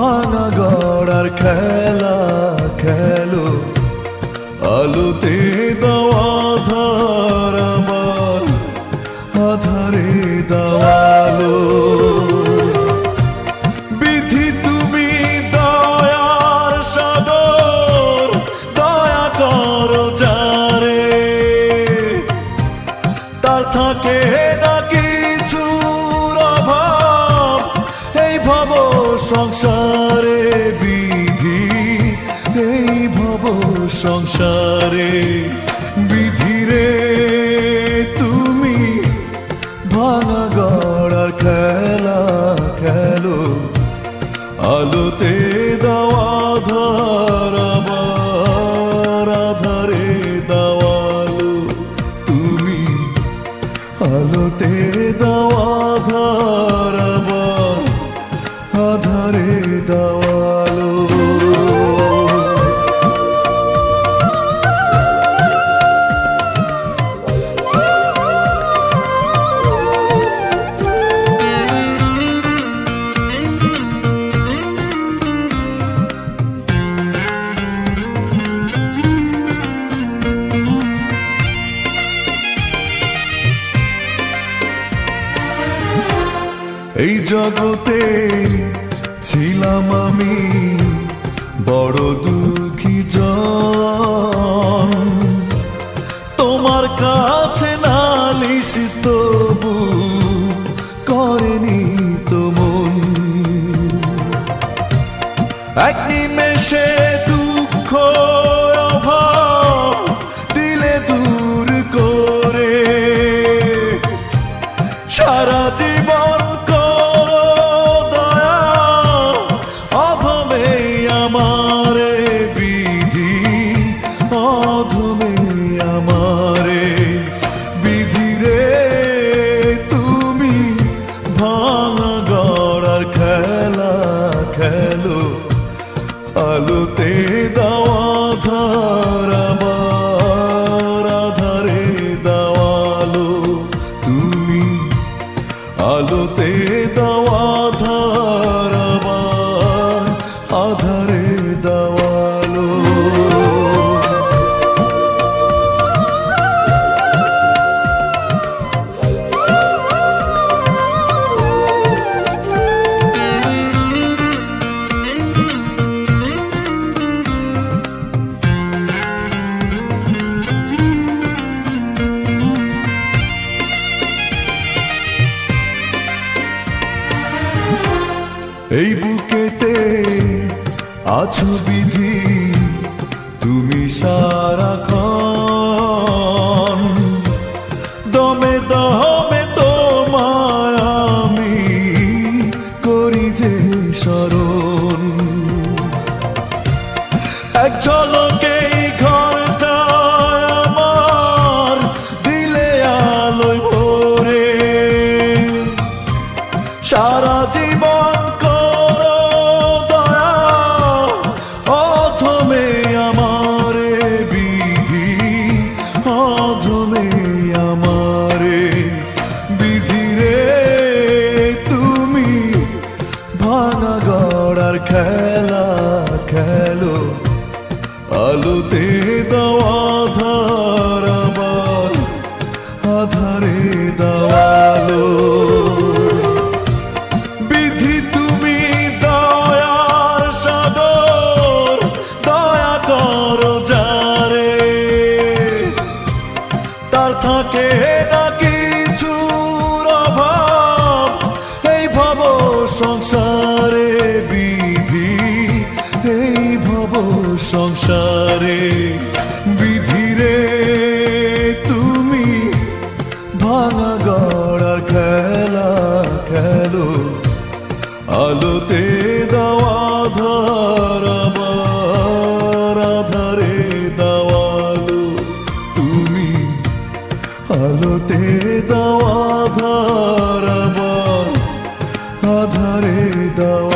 ভাঙা গড়ার খেলা খেলো, আলোতে দাও আধার আমার, আধারে দাও আলো। বিধি তুমি দয়ার সাগর, দয়া করো যারে, তার থাকে না কিছুর অভাব এই ভব সংসারে। বিধি এই ভব সংসারে, বিধিরে তুমি ভাঙা গড়ার খেলা খেলো, আলোতে দাও আধার আমার, আধারে দাও আলো। তুমি আলোতে দাও আধার আমার, আধারে দাও আলো। এই জগতে ছিলাম আমি বড় দুঃখী জন, তোমার কাছে নালিশ তবু করেনি তো মন। এক নিমেষে দুঃখ অভাব দিলে দূর করে, সারা জীবন আমারে বিধি, অধমে আমারে বিধিরে তুমি ভাঙা গড়ার খেলা খেলো, আলোতে দাও আধার আমার, আধারে দাও আলো। তুমি আলোতে দাও আধার আমার, আধারে দাও আলো। এই বুকেতে আছো বিধি তুমি সারাক্ষণ, দমে দমে তোমায় আমি করি যে স্মরণ। এক ঝলকে ঘরটা আমার দিলে আলোয় ভরে, সারা জীবন আমারে বিধিরে তুমি ভাঙা গড়ার খেলা খেলো, আলোতে দাও আধার আমার, আধারে দাও আলো। বিধি তুমি দয়ার সাগর, দয়া করো যারে, তার থাকে না কিছুর অভাব এই ভব সংসারে। বিধি এই ভব সংসারে, বিধিরে তুমি ভাঙা গড়ার খেলা খেলো, আলোতে দাও আধার আমার, আধারে দাও আলো। তুমি আলোতে দাও আধার আমার, আধারে দাও